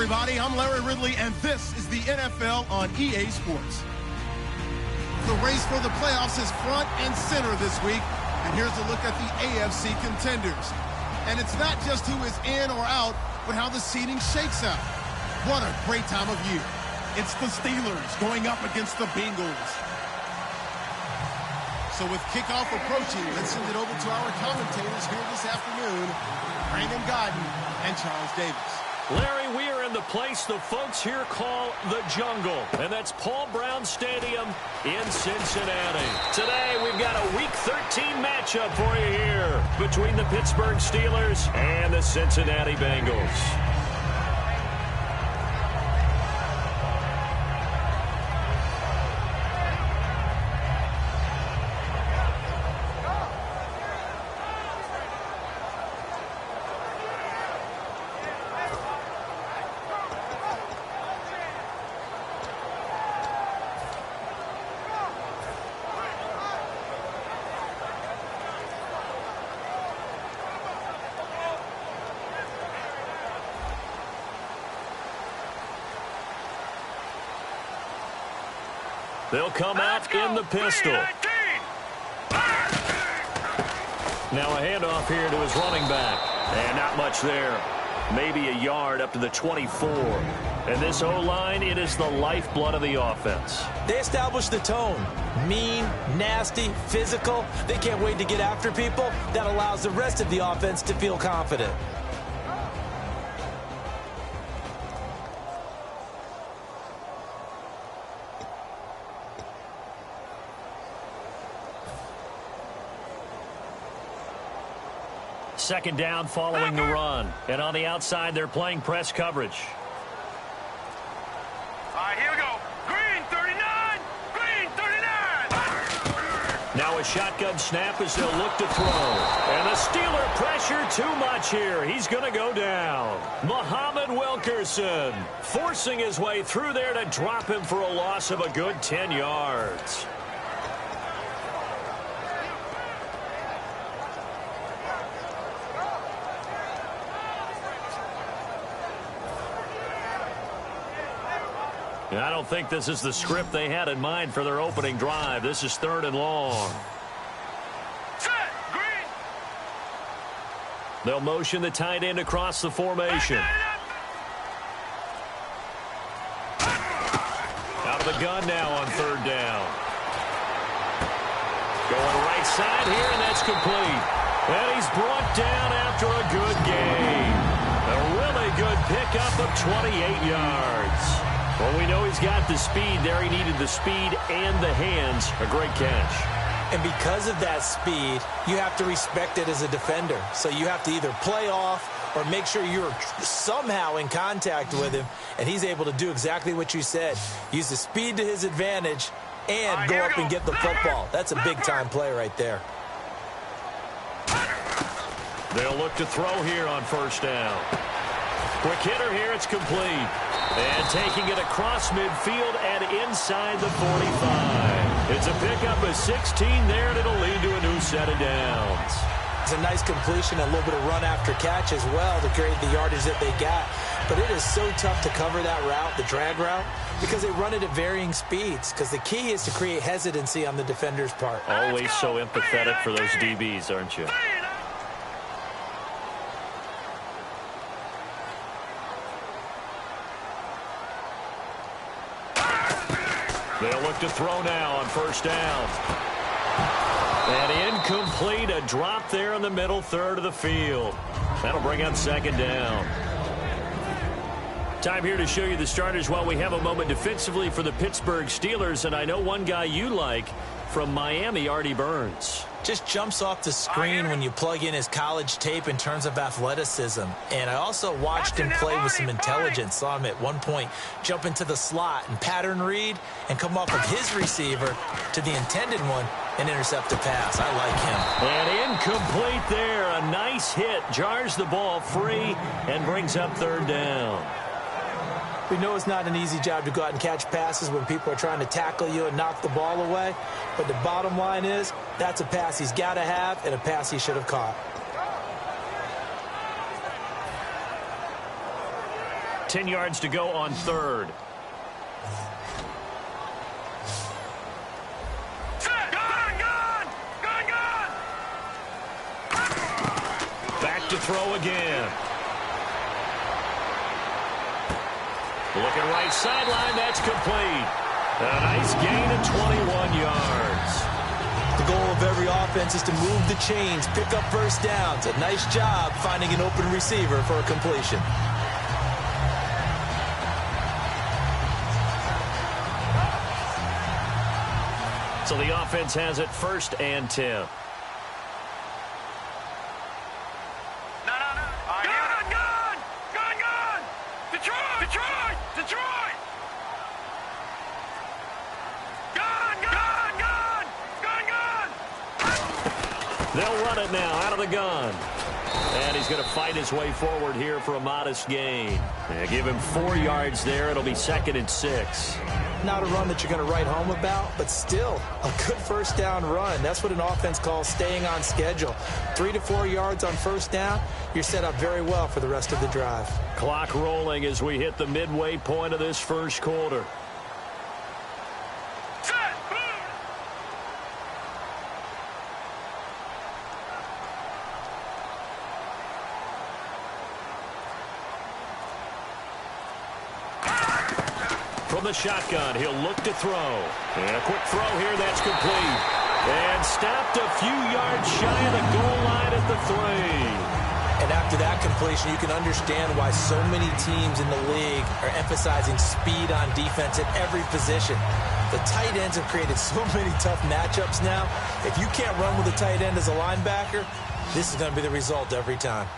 everybody. I'm Larry Ridley, and this is the NFL on EA Sports. The race for the playoffs is front and center this week, and here's a look at the AFC contenders. And it's not just who is in or out, but how the seeding shakes out. What a great time of year. It's the Steelers going up against the Bengals. So with kickoff approaching, let's send it over to our commentators here this afternoon, Brandon Godden and Charles Davis. Larry, we are in the place the folks here call the Jungle, and that's Paul Brown Stadium in Cincinnati. Today, we've got a Week 13 matchup for you here between the Pittsburgh Steelers and the Cincinnati Bengals. They'll come out in the pistol. Now a handoff here to his running back. And not much there. Maybe a yard up to the 24. And this O-line, it is the lifeblood of the offense. They established the tone. Mean, nasty, physical. They can't wait to get after people. That allows the rest of the offense to feel confident. Second down following the run. And on the outside, they're playing press coverage. All right, here we go. Green 39. Green 39. Now a shotgun snap as they'll look to throw. And the Steeler pressure too much here. He's going to go down. Muhammad Wilkerson forcing his way through there to drop him for a loss of a good 10 yards. I don't think this is the script they had in mind for their opening drive. This is 3rd and long. Set, green. They'll motion the tight end across the formation. Out of the gun now on 3rd down. Going right side here, and that's complete. And he's brought down after a good gain. A really good pickup of 28 yards. Well, we know he's got the speed there. He needed the speed and the hands. A great catch. And because of that speed, you have to respect it as a defender. So you have to either play off or make sure you're somehow in contact with him. And he's able to do exactly what you said. Use the speed to his advantage and go up and get the football. That's a big-time play right there. They'll look to throw here on 1st down. Quick hitter here. It's complete. And taking it across midfield and inside the 45. It's a pickup of 16 there, and it'll lead to a new set of downs. It's a nice completion, a little bit of run after catch as well to create the yardage that they got. But it is so tough to cover that route, the drag route, because they run it at varying speeds. Because the key is to create hesitancy on the defender's part. Always so empathetic for those DBs, aren't you? They'll look to throw now on 1st down. And incomplete, a drop there in the middle 3rd of the field. That'll bring up 2nd down. Time here to show you the starters while we have a moment defensively for the Pittsburgh Steelers. And I know one guy you like from Miami, Artie Burns. Just jumps off the screen when you plug in his college tape in terms of athleticism. And I also watched him play with some intelligence. Saw him at one point jump into the slot and pattern read and come off of his receiver to the intended one and intercept a pass. I like him. And incomplete there. A nice hit. Jars the ball free and brings up 3rd down. We know it's not an easy job to go out and catch passes when people are trying to tackle you and knock the ball away. But the bottom line is, that's a pass he's got to have and a pass he should have caught. 10 yards to go on third. Back to throw again. Looking right sideline, that's complete. A nice gain of 21 yards. The goal of every offense is to move the chains, pick up first downs. A nice job finding an open receiver for a completion. So the offense has it 1st and 10. They'll run it now out of the gun. And he's going to fight his way forward here for a modest gain. And give him 4 yards there. It'll be 2nd and 6. Not a run that you're going to write home about, but still a good first down run. That's what an offense calls staying on schedule. 3 to 4 yards on first down, you're set up very well for the rest of the drive. Clock rolling as we hit the midway point of this first quarter. From the shotgun, he'll look to throw. And a quick throw here, that's complete. And stopped a few yards shy of the goal line at the 3. And after that completion, you can understand why so many teams in the league are emphasizing speed on defense at every position. The tight ends have created so many tough matchups now. If you can't run with a tight end as a linebacker, this is going to be the result every time.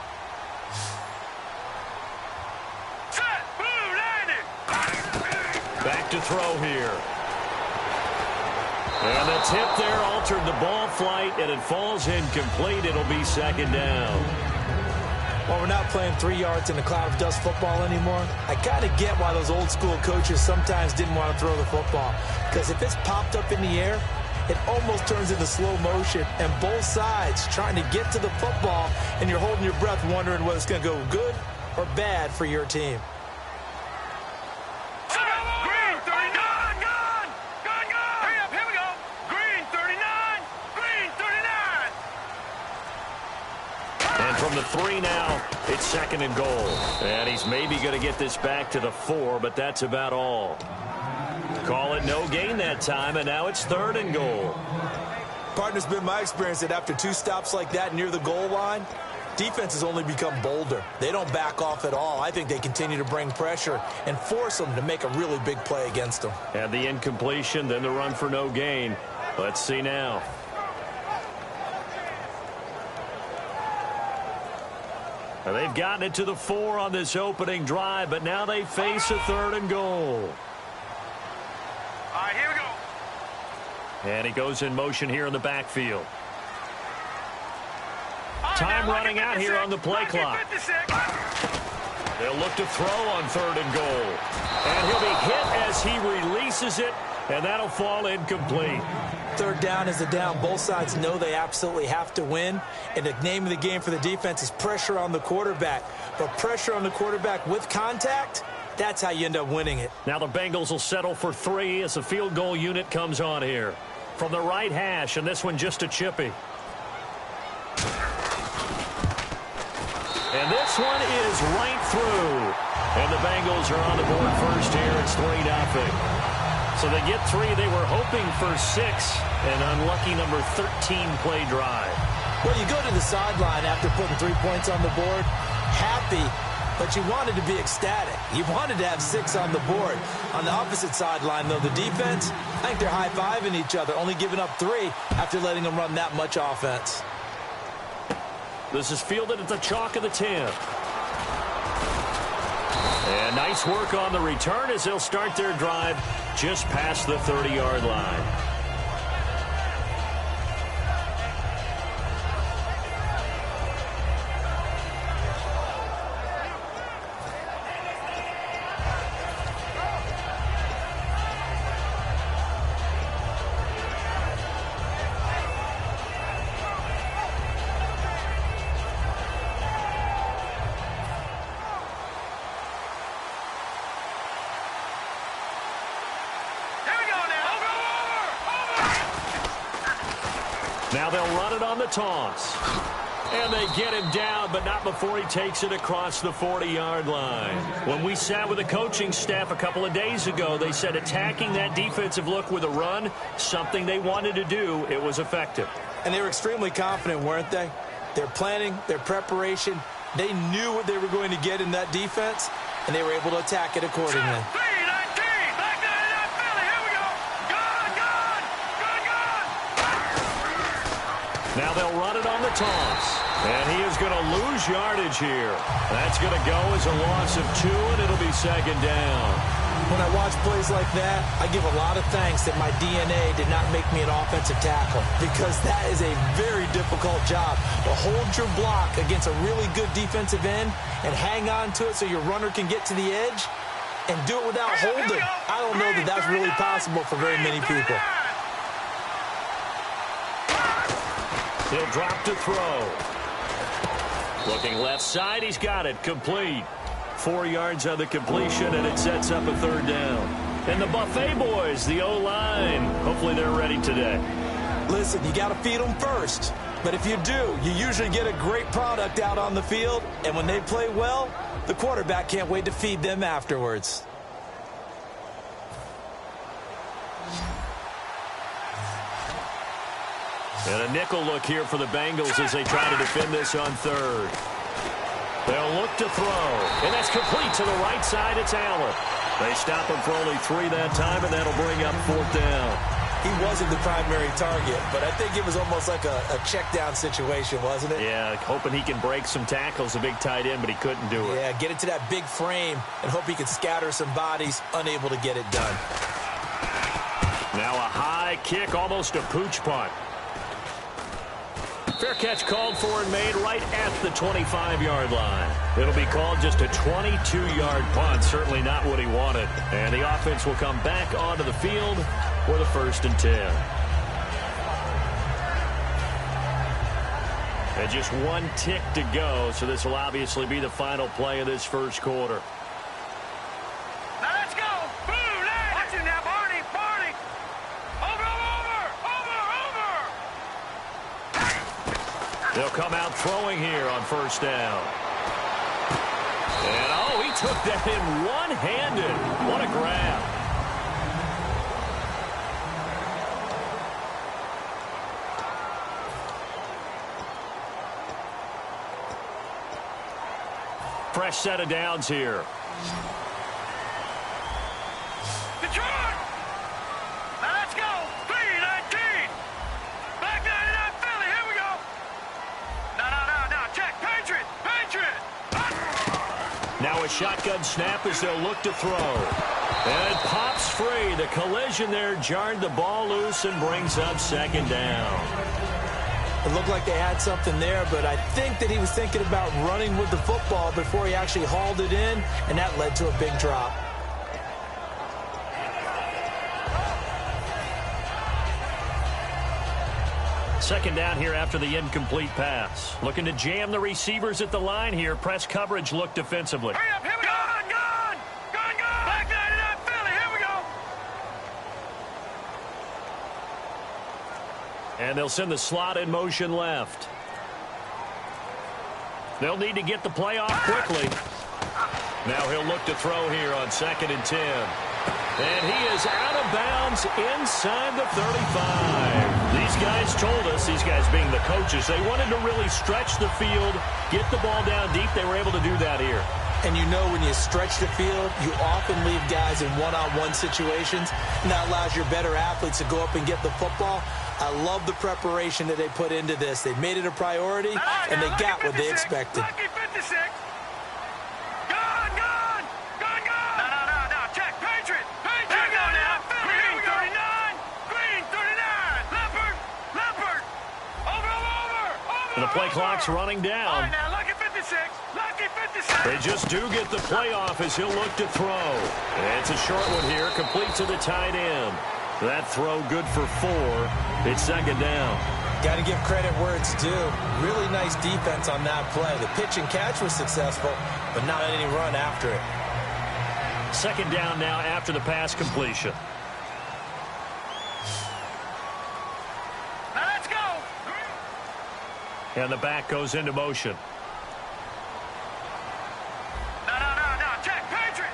Back to throw here. And the tip there altered the ball flight, and it falls incomplete. It'll be 2nd down. Well, we're not playing 3 yards in a cloud of dust football anymore. I kind of get why those old school coaches sometimes didn't want to throw the football. Because if it's popped up in the air, it almost turns into slow motion. And both sides trying to get to the football, and you're holding your breath wondering whether it's going to go good or bad for your team. From the 3 now, it's 2nd and goal. And he's maybe going to get this back to the 4, but that's about all. Call it no gain that time, and now it's 3rd and goal. Partner's been my experience that after 2 stops like that near the goal line, defense has only become bolder. They don't back off at all. I think they continue to bring pressure and force them to make a really big play against them. And the incompletion, then the run for no gain. Let's see now. They've gotten it to the 4 on this opening drive, but now they face a 3rd and goal. All right, here we go. And he goes in motion here in the backfield. Time running out here on the play clock. They'll look to throw on 3rd and goal. And he'll be hit as he releases it, and that'll fall incomplete. 3rd down is a down. Both sides know they absolutely have to win. And the name of the game for the defense is pressure on the quarterback. But pressure on the quarterback with contact, that's how you end up winning it. Now the Bengals will settle for 3 as the field goal unit comes on here. From the right hash, and this one just a chippy. And this one is right through. And the Bengals are on the board first here. It's 3-0. So they get 3. They were hoping for 6. An unlucky number 13 play drive. Well, you go to the sideline after putting 3 points on the board, happy, but you wanted to be ecstatic. You wanted to have 6 on the board. On the opposite sideline, though, the defense, I think they're high-fiving each other, only giving up 3 after letting them run that much offense. This is fielded at the chalk of the 10. And nice work on the return as they'll start their drive just past the 30-yard line. Now they'll run it on the toss. And they get him down, but not before he takes it across the 40-yard line. When we sat with the coaching staff a couple of days ago, they said attacking that defensive look with a run, something they wanted to do, it was effective. And they were extremely confident, weren't they? Their planning, their preparation, they knew what they were going to get in that defense, and they were able to attack it accordingly. Now they'll run it on the toss. And he is going to lose yardage here. That's going to go as a loss of 2, and it'll be second down. When I watch plays like that, I give a lot of thanks that my DNA did not make me an offensive tackle, because that is a very difficult job to hold your block against a really good defensive end and hang on to it so your runner can get to the edge and do it without holding. I don't know that that's really possible for very many people. He'll drop to throw. Looking left side, he's got it. Complete. 4 yards on the completion, and it sets up a third down. And the Buffet boys, the O-line, hopefully they're ready today. Listen, you got to feed them first. But if you do, you usually get a great product out on the field. And when they play well, the quarterback can't wait to feed them afterwards. And a nickel look here for the Bengals as they try to defend this on third. They'll look to throw. And that's complete to the right side. It's Allen. They stop him for only 3 that time, and that'll bring up 4th down. He wasn't the primary target, but I think it was almost like a check down situation, wasn't it? Yeah, hoping he can break some tackles, a big tight end, but he couldn't do it. Yeah, get it to that big frame and hope he can scatter some bodies, unable to get it done. Now a high kick, almost a pooch punt. Fair catch called for and made right at the 25-yard line. It'll be called just a 22-yard punt. Certainly not what he wanted. And the offense will come back onto the field for the 1st and 10. And just 1 tick to go, so this will obviously be the final play of this first quarter. Now let's go. Boom, watch it now, Barney. They'll come out throwing here on 1st down. And, oh, he took that in one-handed. What a grab. Fresh set of downs here. Detroit! Now let's go. 3-19. Back 99 Philly. Here we go. No. Check. Patriot. Now a shotgun snap as they'll look to throw. And it pops free. The collision there jarred the ball loose and brings up 2nd down. It looked like they had something there, but I think that he was thinking about running with the football before he actually hauled it in, and that led to a big drop. Second down here after the incomplete pass. Looking to jam the receivers at the line here. Press coverage look defensively. Hurry up, here we go. Gone. Back 99 Philly. Here we go. And they'll send the slot in motion left. They'll need to get the play off quickly. Now he'll look to throw here on 2nd and 10. And he is out of bounds inside the 35. These guys told us, these guys being the coaches, they wanted to really stretch the field, get the ball down deep. They were able to do that here. And you know when you stretch the field, you often leave guys in one-on-one situations, and that allows your better athletes to go up and get the football. I love the preparation that they put into this. They made it a priority, and they got what they expected. Lucky 56. Gone. No. Check. Patriot. Here we go now. Philly. Here we go. 39. Green. 39. Leopard. Over. And the play clock's running All down. right, now, lucky 56. Lucky 56. They just do get the play off as he'll look to throw. And it's a short one here, complete to the tight end. That throw good for 4. It's 2nd down. Got to give credit where it's due. Really nice defense on that play. The pitch and catch was successful, but not any run after it. 2nd down now after the pass completion. Now let's go. And the back goes into motion. No, check, Patriot.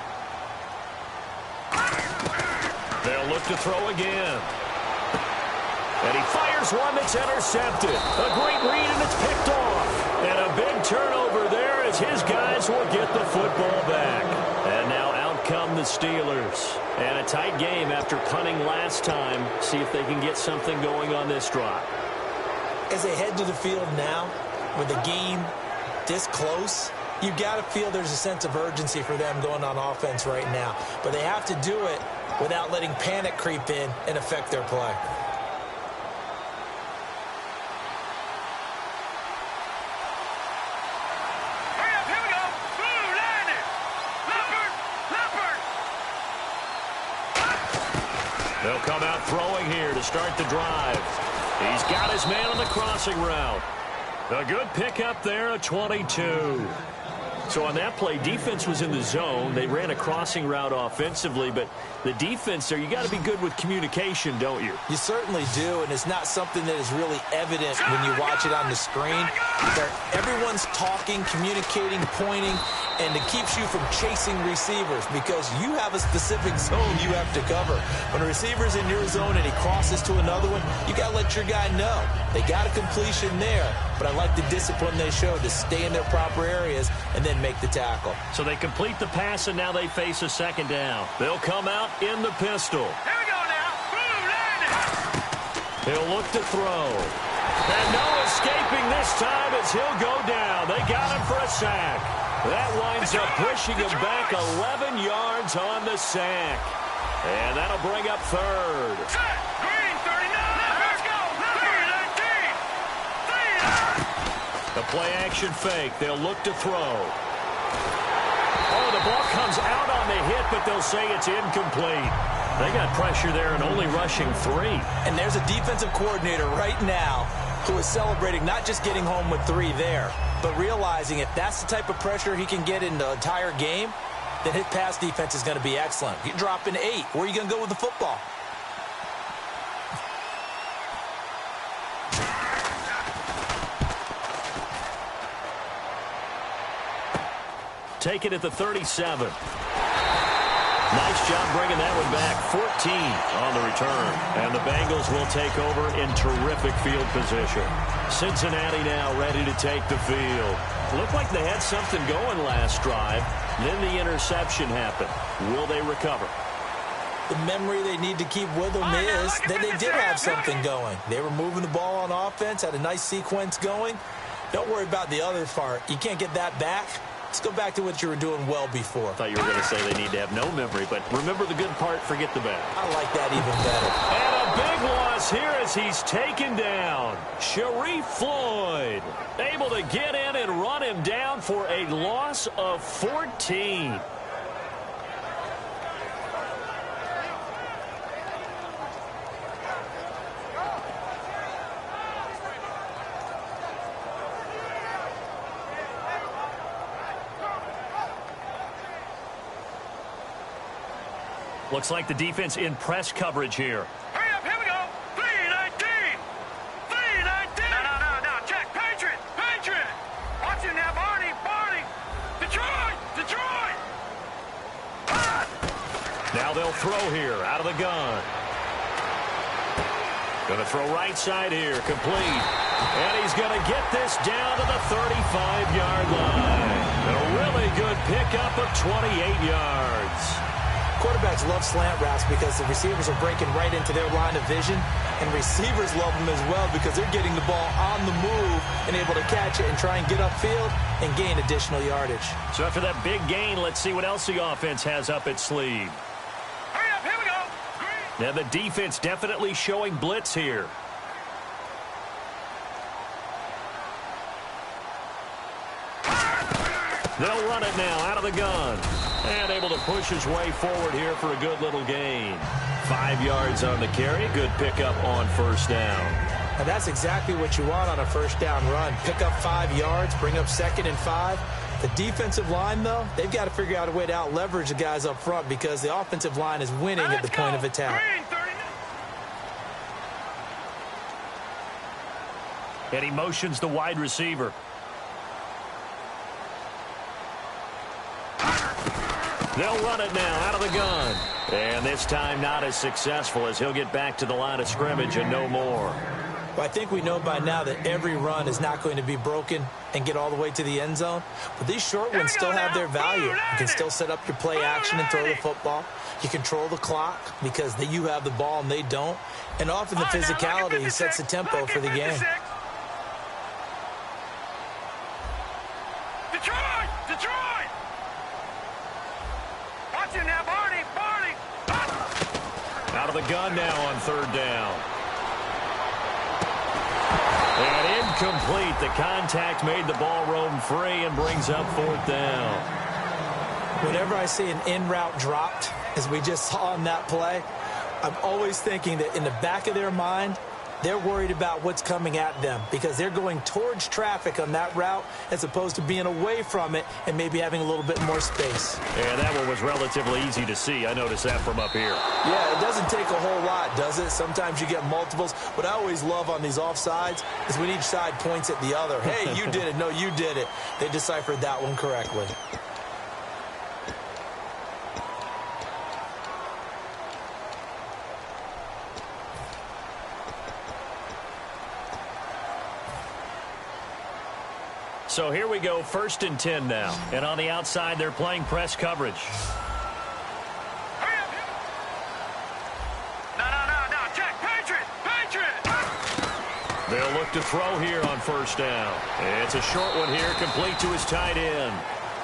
They'll look to throw again. And he fires one that's intercepted. A great read, and it's picked off. And a big turnover there as his guys will get the football back. And now out come the Steelers. And a tight game after punting last time. See if they can get something going on this drive. As they head to the field now, with the game this close, you've got to feel there's a sense of urgency for them going on offense right now. But they have to do it without letting panic creep in and affect their play. Hurry up, here we go. Blue, landed. Leopard. They'll come out throwing here to start the drive. He's got his man on the crossing route. A good pickup there, a 22. So on that play, defense was in the zone. They ran a crossing route offensively, but the defense there, you got to be good with communication, don't you? You certainly do, and it's not something that is really evident when you watch it on the screen. Everyone's talking, communicating, pointing, and it keeps you from chasing receivers because you have a specific zone you have to cover. When a receiver's in your zone and he crosses to another one, you got to let your guy know. They got a completion there, but I like the discipline they showed to stay in their proper areas and then make the tackle. So they complete the pass, and now they face a second down. They'll come out in the pistol. Here we go now. Blue, landed. He'll look to throw. And no escaping this time as he'll go down. They got him for a sack. That winds up pushing him back 11 yards on the sack. And that'll bring up third. Set. Green, 39. Let's go. Green, 19. The play-action fake. They'll look to throw. Oh, the ball comes out on the hit, but they'll say it's incomplete. They got pressure there and only rushing 3. And there's a defensive coordinator right now who is celebrating not just getting home with 3 there, but realizing if that's the type of pressure he can get in the entire game, then his pass defense is going to be excellent. You're dropping 8. Where are you going to go with the football? Take it at the 37. Nice job bringing that one back. 14 on the return. And the Bengals will take over in terrific field position. Cincinnati now ready to take the field. Looked like they had something going last drive. Then the interception happened. Will they recover? The memory they need to keep with them is that they did have something going. They were moving the ball on offense, had a nice sequence going. Don't worry about the other part. You can't get that back. Let's go back to what you were doing well before. I thought you were going to say they need to have no memory, but remember the good part, forget the bad. I like that even better. And a big loss here as he's taken down. Sharif Floyd able to get in and run him down for a loss of 14. Looks like the defense in press coverage here. Hurry up, here we go. 3-19. 3-19. No. Check. Patriot. Watch him now, Barney. Detroit. Now they'll throw here out of the gun. Going to throw right side here. Complete. And he's going to get this down to the 35-yard line. And a really good pickup of 28 yards. Quarterbacks love slant routes because the receivers are breaking right into their line of vision, and receivers love them as well because they're getting the ball on the move and able to catch it and try and get upfield and gain additional yardage. So after that big gain, let's see what else the offense has up its sleeve. Hurry up, here we go. Now the defense definitely showing blitz here. They'll run it now out of the gun. And able to push his way forward here for a good little gain. 5 yards on the carry. Good pickup on first down. And that's exactly what you want on a first down run. Pick up 5 yards, bring up 2nd and 5. The defensive line, though, they've got to figure out a way to out-leverage the guys up front because the offensive line is winning at the point of attack. Green, 39. And he motions the wide receiver. They'll run it now out of the gun. And this time not as successful, as he'll get back to the line of scrimmage and no more. Well, I think we know by now that every run is not going to be broken and get all the way to the end zone. But these short ones still have their value. You can still set up your play action and throw the football. You control the clock because you have the ball and they don't. And often the physicality sets the tempo for the game. Detroit! Watch him now, Barney! Out of the gun now on third down. And incomplete. The contact made the ball roam free and brings up fourth down. Whenever I see an in-route dropped, as we just saw in that play, I'm always thinking that in the back of their mind, they're worried about what's coming at them because they're going towards traffic on that route as opposed to being away from it and maybe having a little bit more space. Yeah, that one was relatively easy to see. I noticed that from up here. Yeah, it doesn't take a whole lot, does it? Sometimes you get multiples. What I always love on these offsides is when each side points at the other. Hey, you did it. No, you did it. They deciphered that one correctly. So here we go, 1st and 10 now. And on the outside, they're playing press coverage. No, check, Patriot! They'll look to throw here on 1st down. It's a short one here, complete to his tight end.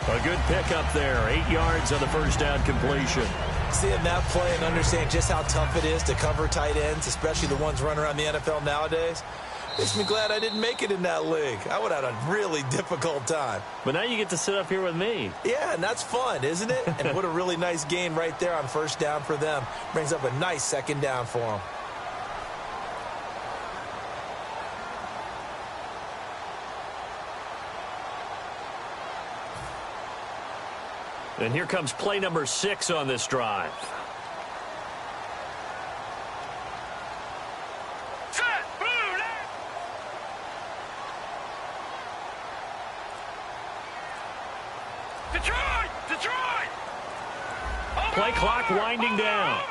A good pickup there, 8 yards on the 1st down completion. Seeing that play and understanding just how tough it is to cover tight ends, especially the ones running around the NFL nowadays, makes me glad I didn't make it in that league. I would have had a really difficult time. But now you get to sit up here with me. Yeah, and that's fun, isn't it? And what a really nice gain right there on 1st down for them. Brings up a nice 2nd down for them. And here comes play number 6 on this drive. Detroit! Play clock winding down.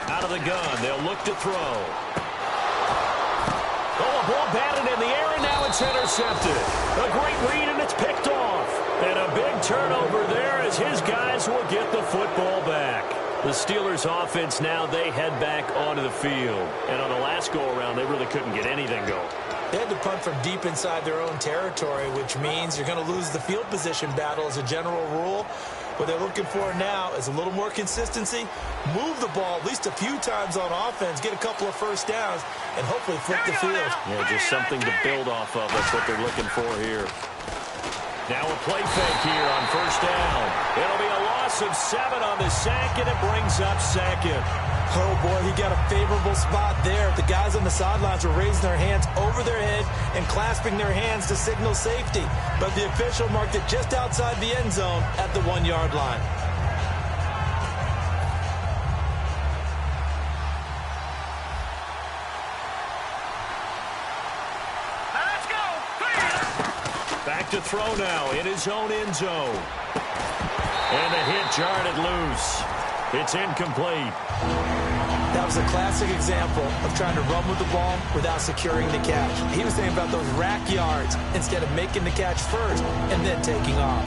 Out of the gun, they'll look to throw. Oh, a ball batted in the air, and now it's intercepted. A great read, and it's picked off. And a big turnover there as his guys will get the football back. The Steelers offense now, they head back onto the field. And on the last go-around, they really couldn't get anything going. They had to punt from deep inside their own territory, which means you're going to lose the field position battle as a general rule. What they're looking for now is a little more consistency, move the ball at least a few times on offense, get a couple of 1st downs, and hopefully flip the field. Yeah, just something to build off of. That's what they're looking for here. Now a play fake here on 1st down. It'll be a loss of 7 on the sack, and it brings up 2nd. Oh, boy, he got a favorable spot there. The guys on the sidelines were raising their hands over their head and clasping their hands to signal safety. But the official marked it just outside the end zone at the 1-yard line. Let's go! Back to throw now in his own end zone. And the hit jarred it loose. It's incomplete. That was a classic example of trying to run with the ball without securing the catch. He was thinking about those rack yards instead of making the catch first and then taking off.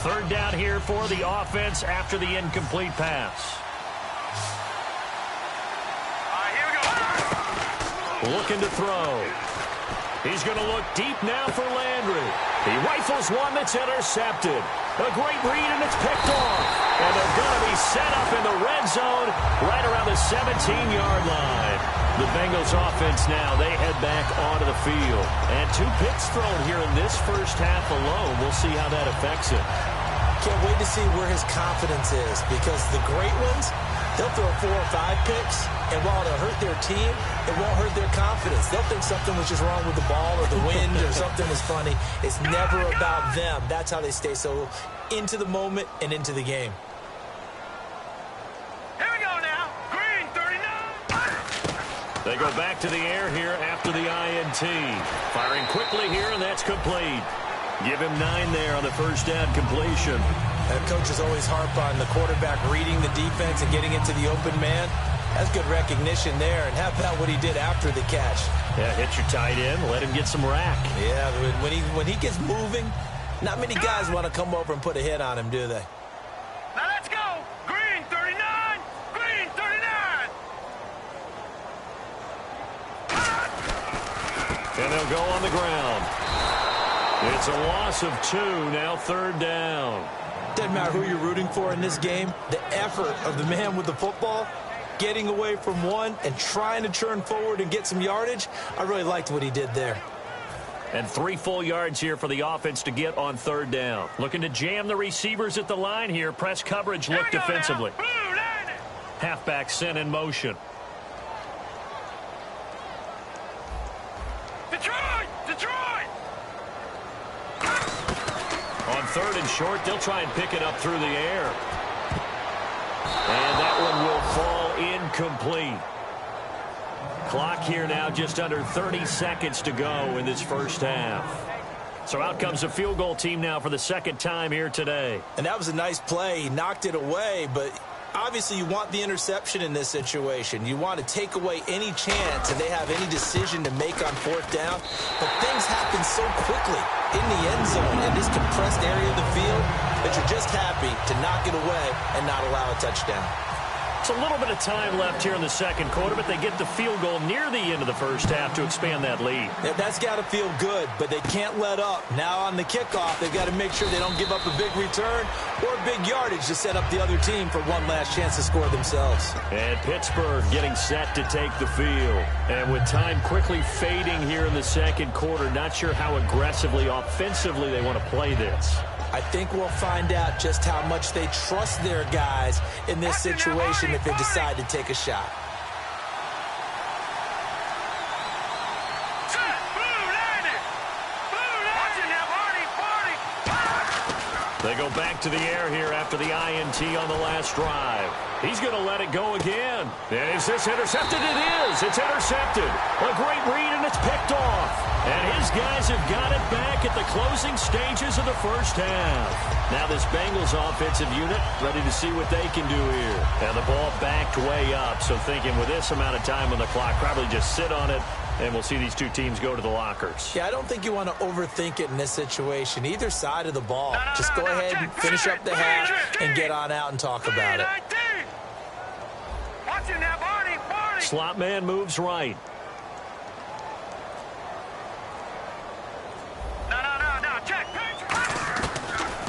Third down here for the offense after the incomplete pass. All right, here we go. Looking to throw. He's going to look deep now for Landry. He rifles one that's intercepted. A great read, and it's picked off. And they're going to be set up in the red zone right around the 17-yard line. The Bengals offense now, they head back onto the field. And 2 picks thrown here in this first half alone. We'll see how that affects it. Can't wait to see where his confidence is, because the great ones, they'll throw 4 or 5 picks, and while it'll hurt their team, it won't hurt their confidence. They'll think something was just wrong with the ball or the wind or something was funny. It's never about them. That's how they stay so into the moment and into the game. Here we go now. Green 39. They go back to the air here after the INT. Firing quickly here, and that's complete. Give him 9 there on the first down completion. Coaches always harp on the quarterback reading the defense and getting into the open man. That's good recognition there. And how about what he did after the catch? Yeah, hit your tight end, let him get some rack. Yeah, when he gets moving, not many guys want to come over and put a hit on him, do they? Now let's go. Green 39. Green 39. And they'll go on the ground. It's a loss of 2, now 3rd down. Doesn't matter who you're rooting for in this game. The effort of the man with the football, getting away from one and trying to turn forward and get some yardage, I really liked what he did there. And 3 full yards here for the offense to get on 3rd down. Looking to jam the receivers at the line here. Press coverage look defensively. Halfback sent in motion. Detroit! On 3rd and short, they'll try and pick it up through the air. And that one will fall incomplete. Clock here now just under 30 seconds to go in this first half. So out comes a field goal team now for the 2nd time here today. And that was a nice play. He knocked it away, but obviously you want the interception in this situation. You want to take away any chance and they have any decision to make on 4th down. But things happen so quickly in the end zone in this compressed area of the field that you're just happy to knock it away and not allow a touchdown. It's a little bit of time left here in the 2nd quarter, but they get the field goal near the end of the first half to expand that lead. Yeah, that's got to feel good, but they can't let up. Now on the kickoff, they've got to make sure they don't give up a big return or big yardage to set up the other team for one last chance to score themselves. And Pittsburgh getting set to take the field. And with time quickly fading here in the 2nd quarter, not sure how aggressively, offensively they want to play this. I think we'll find out just how much they trust their guys in this situation if they decide to take a shot. They go back to the air here after the INT on the last drive. He's going to let it go again. And is this intercepted? It is. It's intercepted. A great read, and it's picked off. And his guys have got it back at the closing stages of the first half. Now this Bengals offensive unit ready to see what they can do here. And the ball backed way up. So thinking with this amount of time on the clock, probably just sit on it. And we'll see these two teams go to the lockers. Yeah, I don't think you want to overthink it in this situation. Either side of the ball. Just go ahead and finish up the half and get on out and talk about it. Slot man moves right.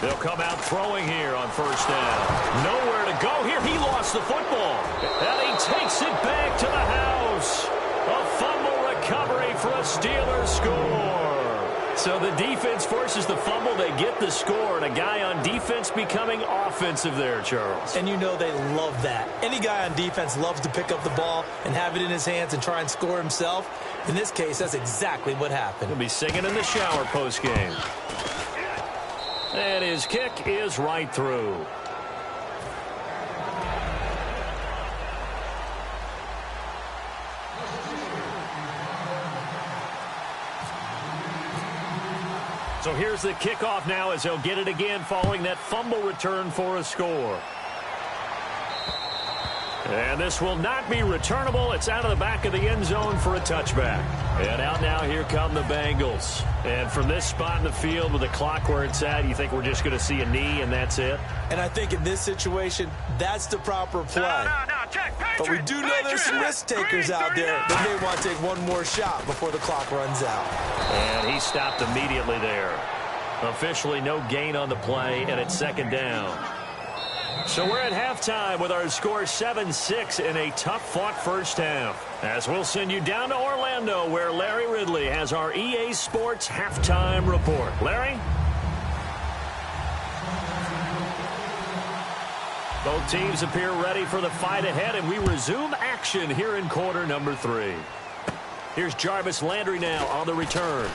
They'll come out throwing here on first down. Nowhere to go here. He lost the football. And he takes it back to the house. A fumble recovery for a Steelers score. So the defense forces the fumble. They get the score. And a guy on defense becoming offensive there, Charles. And you know they love that. Any guy on defense loves to pick up the ball and have it in his hands and try and score himself. In this case, that's exactly what happened. He'll be singing in the shower postgame. And his kick is right through. So here's the kickoff now as they'll get it again following that fumble return for a score. And this will not be returnable. It's out of the back of the end zone for a touchback. And out now, here come the Bengals. And from this spot in the field with the clock where it's at, you think we're just going to see a knee and that's it? And I think in this situation, that's the proper play. But we do know there's some risk takers out there that may want to take one more shot before the clock runs out. And he stopped immediately there. Officially no gain on the play, and it's 2nd down. So we're at halftime with our score 7-6 in a tough-fought first half. As we'll send you down to Orlando, where Larry Ridley has our EA Sports halftime report. Larry? Both teams appear ready for the fight ahead, and we resume action here in quarter number 3. Here's Jarvis Landry now on the return.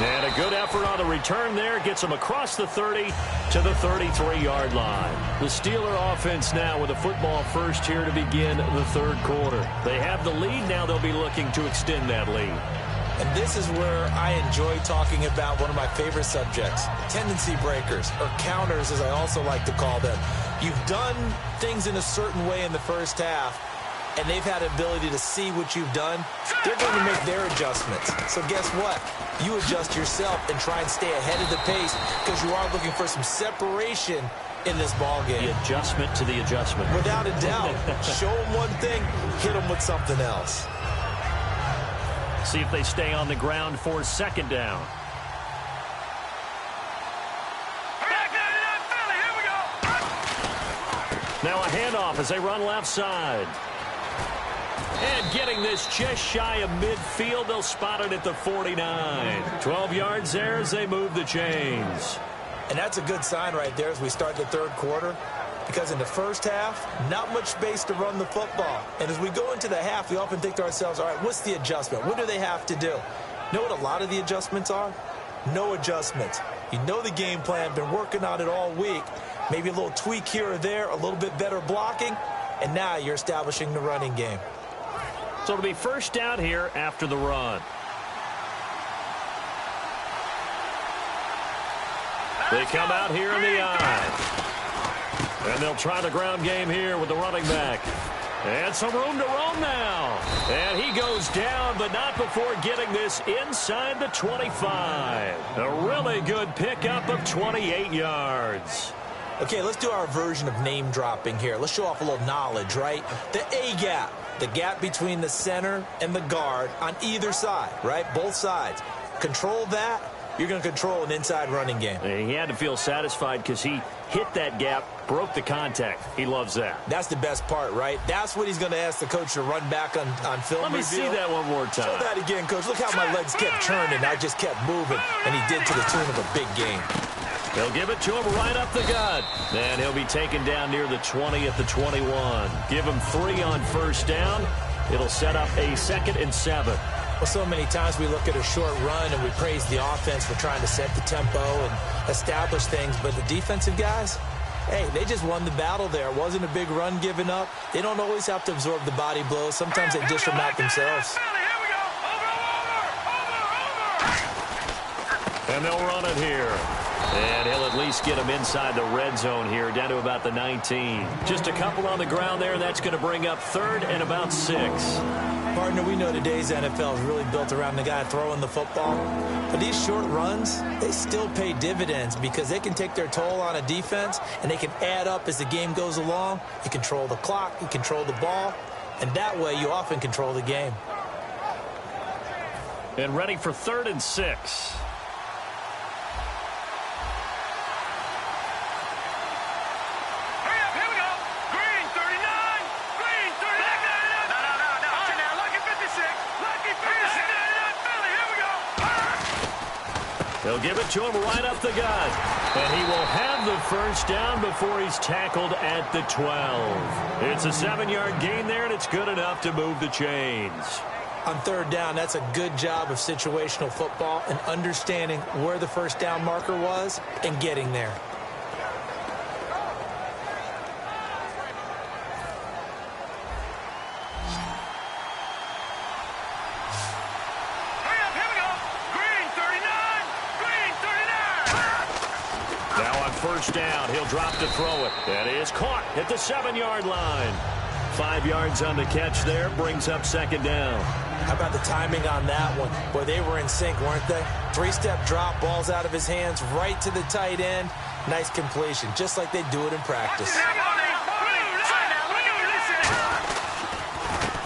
And a good effort on the return there. Gets them across the 30 to the 33-yard line. The Steeler offense now with a football first here to begin the third quarter. They have the lead. Now they'll be looking to extend that lead. And this is where I enjoy talking about one of my favorite subjects, tendency breakers, or counters as I also like to call them. You've done things in a certain way in the first half, and they've had the ability to see what you've done. They're going to make their adjustments. So guess what? You adjust yourself and try and stay ahead of the pace because you are looking for some separation in this ball game. The adjustment to the adjustment. Without a doubt. Show them one thing, hit them with something else. See if they stay on the ground for second down. Now a handoff as they run left side. And getting this just shy of midfield, they'll spot it at the 49. 12 yards there as they move the chains. And that's a good sign right there as we start the third quarter. Because in the first half, not much space to run the football. And as we go into the half, we often think to ourselves, all right, what's the adjustment? What do they have to do? You know what a lot of the adjustments are? No adjustments. You know the game plan, been working on it all week. Maybe a little tweak here or there, a little bit better blocking, and now you're establishing the running game. So it'll be first down here after the run. They come out here in the eye. And they'll try the ground game here with the running back. And some room to roam now. And he goes down, but not before getting this inside the 25. A really good pickup of 28 yards. Okay, let's do our version of name dropping here. Let's show off a little knowledge, right? The A-gap, the gap between the center and the guard on either side, right? Both sides. Control that. You're going to control an inside running game. He had to feel satisfied because he hit that gap, broke the contact. He loves that. That's the best part, right? That's what he's going to ask the coach to run back on film Let me review. see that one more time. Show that again, Coach. Look how my legs kept churning. I just kept moving, and he did to the tune of a big game. They'll give it to him right up the gut. And he'll be taken down near the 20 at the 21. Give him 3 on first down. It'll set up a 2nd and 7. Well, so many times we look at a short run and we praise the offense for trying to set the tempo and establish things. But the defensive guys, hey, they just won the battle there. It wasn't a big run given up. They don't always have to absorb the body blows. Sometimes they dish them out themselves. And they'll run it here. And he'll at least get him inside the red zone here, down to about the 19. Just a couple on the ground there, and that's going to bring up 3rd and about 6. Partner, we know today's NFL is really built around the guy throwing the football. But these short runs, they still pay dividends because they can take their toll on a defense, and they can add up as the game goes along. You control the clock, you control the ball, and that way you often control the game. And ready for 3rd and 6. They'll give it to him right up the gut. And he will have the first down before he's tackled at the 12. It's a 7-yard gain there, and it's good enough to move the chains. On 3rd down, that's a good job of situational football and understanding where the first down marker was and getting there. First down, he'll drop to throw it. That is caught at the 7-yard line. 5 yards on the catch there, brings up 2nd down. How about the timing on that one? Boy, they were in sync, weren't they? 3-step drop, balls out of his hands, right to the tight end. Nice completion, just like they do it in practice.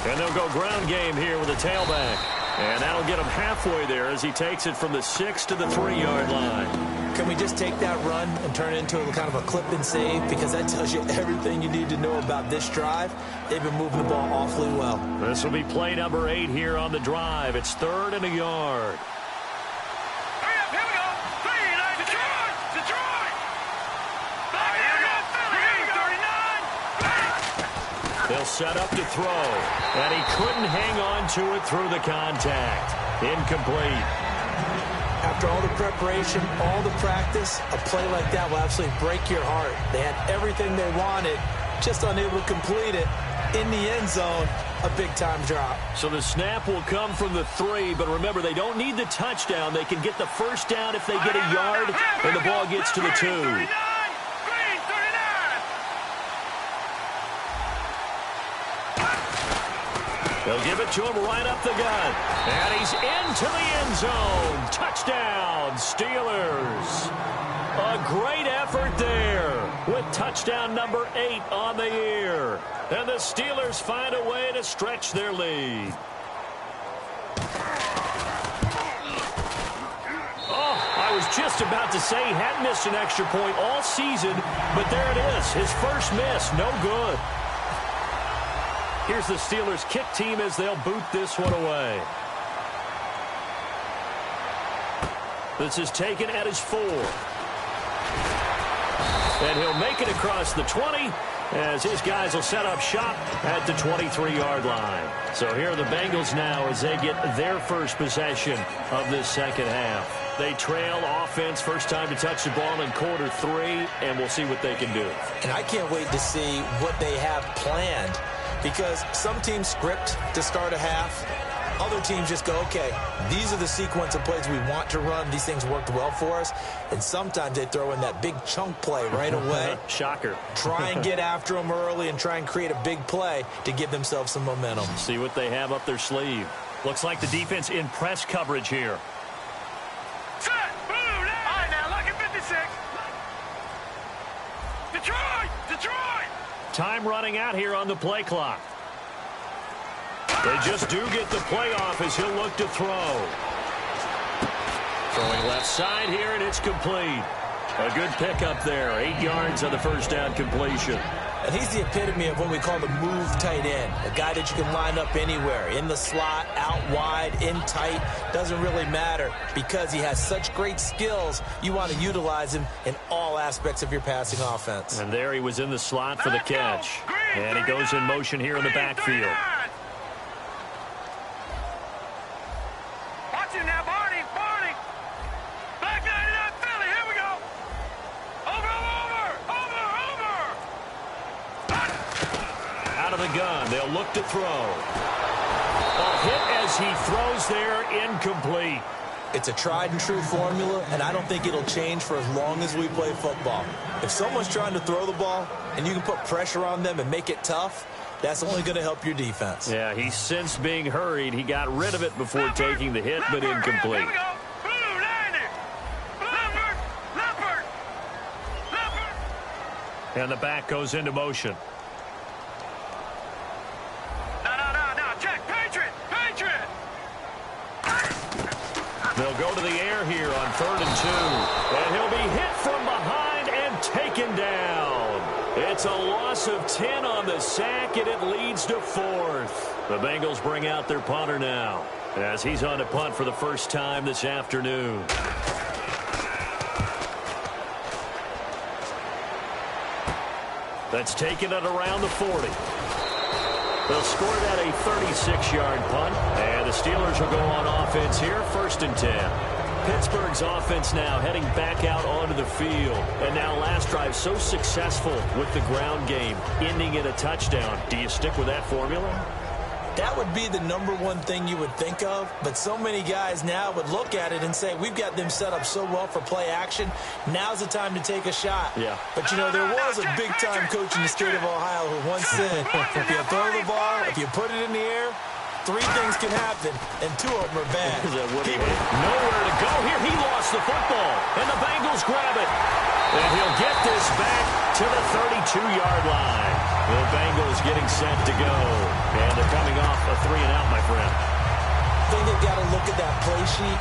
And they'll go ground game here with a tailback. And that'll get him halfway there as he takes it from the 6 to the 3-yard line. Can we just take that run and turn it into a kind of a clip and save? Because that tells you everything you need to know about this drive. They've been moving the ball awfully well. This will be play number 8 here on the drive. It's 3rd and a yard. Here we go. Detroit. They'll set up to throw. And he couldn't hang on to it through the contact. Incomplete. After all the preparation, all the practice, a play like that will absolutely break your heart. They had everything they wanted, just unable to complete it. In the end zone, a big-time drop. So the snap will come from the 3, but remember, they don't need the touchdown. They can get the first down if they get a yard, and the ball gets to the 2. They'll give it to him right up the gut. And he's into the end zone. Touchdown, Steelers. A great effort there with touchdown number 8 on the year. And the Steelers find a way to stretch their lead. Oh, I was just about to say he hadn't missed an extra point all season, but there it is. His first miss, no good. Here's the Steelers kick team as they'll boot this one away. This is taken at his 4. And he'll make it across the 20 as his guys will set up shop at the 23-yard line. So here are the Bengals now as they get their first possession of this second half. They trail offense, first time to touch the ball in quarter 3, and we'll see what they can do. And I can't wait to see what they have planned, because some teams script to start a half. Other teams just go, okay, these are the sequence of plays we want to run. These things worked well for us. And sometimes they throw in that big chunk play right away. Shocker. Try and get after them early and try and create a big play to give themselves some momentum. See what they have up their sleeve. Looks like the defense in press coverage here. Set! Boom! All right, now, look at 56. Detroit! Detroit! Time running out here on the play clock. They just do get the play off as he'll look to throw. Throwing left side here, and it's complete. A good pickup there. 8 yards on the first down completion. And he's the epitome of what we call the move tight end. A guy that you can line up anywhere. In the slot, out wide, in tight. Doesn't really matter. Because he has such great skills, you want to utilize him in all aspects of your passing offense. And there he was in the slot for the catch. And he goes in motion here in the backfield. Watch him now, Barney. Barney. Back 99 Philly. Here we go. Over. Out of the gun. They'll look to throw. A hit as he throws there, incomplete. It's a tried and true formula, and I don't think it'll change for as long as we play football. If someone's trying to throw the ball and you can put pressure on them and make it tough, that's only going to help your defense. Yeah, he sensed being hurried. He got rid of it before taking the hit, but incomplete. Here we go. Blue, 90. Leopard. And the back goes into motion. No. Check. Patriot. They'll go to the air here on 3rd and 2. And he'll be hit from behind and taken down. It's a loss of 10 on the sack, and it leads to 4th. The Bengals bring out their punter now as he's on to punt for the first time this afternoon. That's taken at around the 40. They'll score that a 36-yard punt, and the Steelers will go on offense here, 1st and 10. Pittsburgh's offense now heading back out onto the field. And now last drive so successful with the ground game, ending in a touchdown. Do you stick with that formula? That would be the #1 thing you would think of, but so many guys now would look at it and say, we've got them set up so well for play action, now's the time to take a shot. Yeah. But, you know, there was a big-time coach in the state of Ohio who once said, if you throw the ball, if you put it in the air, 3 things can happen, and 2 of them are bad. Nowhere to go here. He lost the football, and the Bengals grab it. And he'll get this back to the 32-yard line. The Bengals getting set to go. And they're coming off a 3-and-out, my friend. I think they've got to look at that play sheet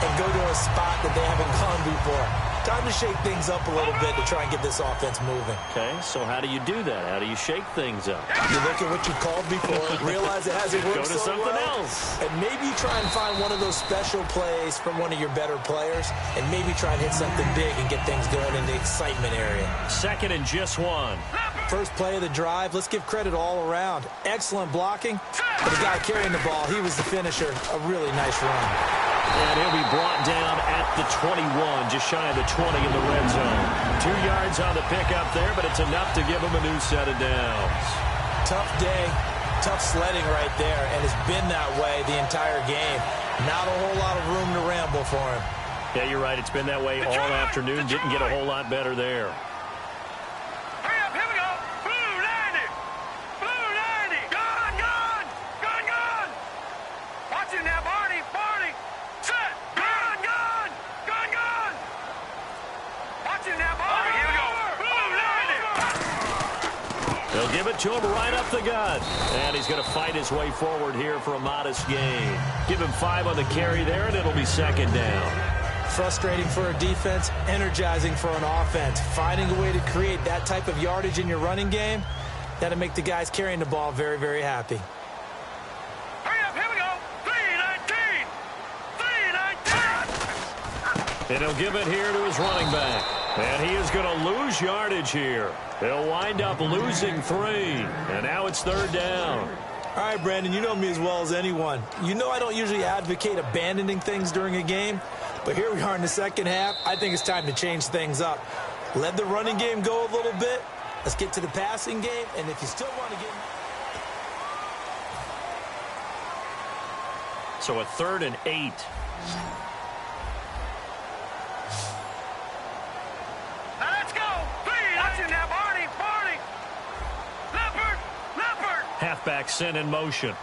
and go to a spot that they haven't gone before. Time to shake things up a little bit to try and get this offense moving. Okay, so how do you do that? How do you shake things up? You look at what you called before, realize it hasn't worked Go to so something well, else. and maybe try and find one of those special plays from one of your better players, and maybe try and hit something big and get things going in the excitement area. 2nd and just 1. First play of the drive, let's give credit all around. Excellent blocking, but the guy carrying the ball, he was the finisher. A really nice run. And he'll be brought down at the 21, just shy of the 20 in the red zone. 2 yards on the pickup there, but it's enough to give him a new set of downs. Tough day, tough sledding right there, and it's been that way the entire game. Not a whole lot of room to ramble for him. Yeah, you're right. It's been that way all afternoon. Didn't get a whole lot better there. Hurry up, here we go. Blue 90. Blue 90. Gun, gun. Gun, gun. Watch it now, Barney. Barney. Set. Gun, gun. Gun, gun. Watch it now, Barney. Here we go. Blue 90. They'll give it to him right up the gut. And he's going to fight his way forward here for a modest gain. Give him 5 on the carry there, and it'll be second down. Frustrating for a defense, energizing for an offense. Finding a way to create that type of yardage in your running game, that'll make the guys carrying the ball very, very happy. Hurry up, here we go. 319. 319. And he'll give it here to his running back. And he is going to lose yardage here. He'll wind up losing 3. And now it's third down. All right, Brandon, you know me as well as anyone. You know I don't usually advocate abandoning things during a game, but here we are in the second half. I think it's time to change things up. Let the running game go a little bit. Let's get to the passing game, and if you still want to get... So a 3rd and 8. Now let's go. Watch it now, Barney. Barney. Leopard. Leopard. Halfback sent in motion.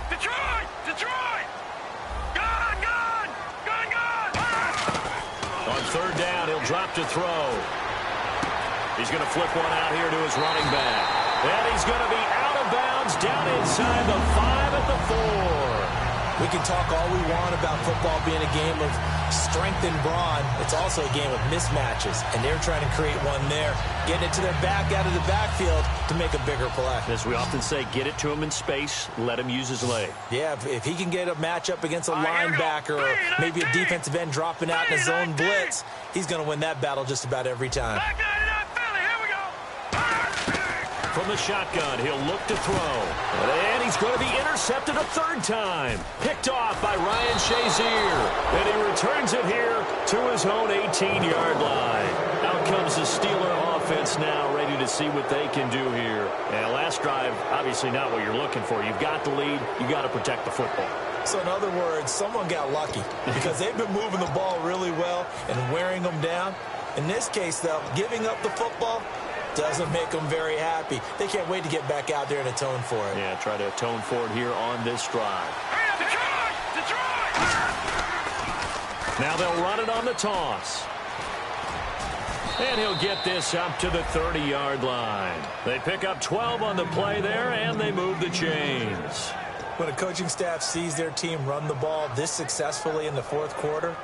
Detroit. Detroit. Gun, gun. Gun, gun. On third down, he'll drop to throw. He's going to flip one out here to his running back. And he's going to be out of bounds down inside the 5 at the 4. We can talk all we want about football being a game of strength and brawn. It's also a game of mismatches, and they're trying to create one there, getting it to their back out of the backfield to make a bigger play. As we often say, get it to him in space, let him use his leg. Yeah, if he can get a matchup against a linebacker or maybe a defensive end dropping out in a zone blitz, he's going to win that battle just about every time. Back 99 Philly. Here we go. From the shotgun, he'll look to throw. And he's going to be intercepted a 3rd time. Picked off by Ryan Shazier. And he returns it here to his own 18-yard line. Out comes the Steeler offense now, ready to see what they can do here. And last drive, obviously not what you're looking for. You've got the lead. You've got to protect the football. So in other words, someone got lucky because they've been moving the ball really well and wearing them down. In this case, though, giving up the football doesn't make them very happy. They can't wait to get back out there and atone for it. Yeah, try to atone for it here on this drive. Detroit! Detroit! Now they'll run it on the toss. And he'll get this up to the 30-yard line. They pick up 12 on the play there, and they move the chains. When a coaching staff sees their team run the ball this successfully in the 4th quarter,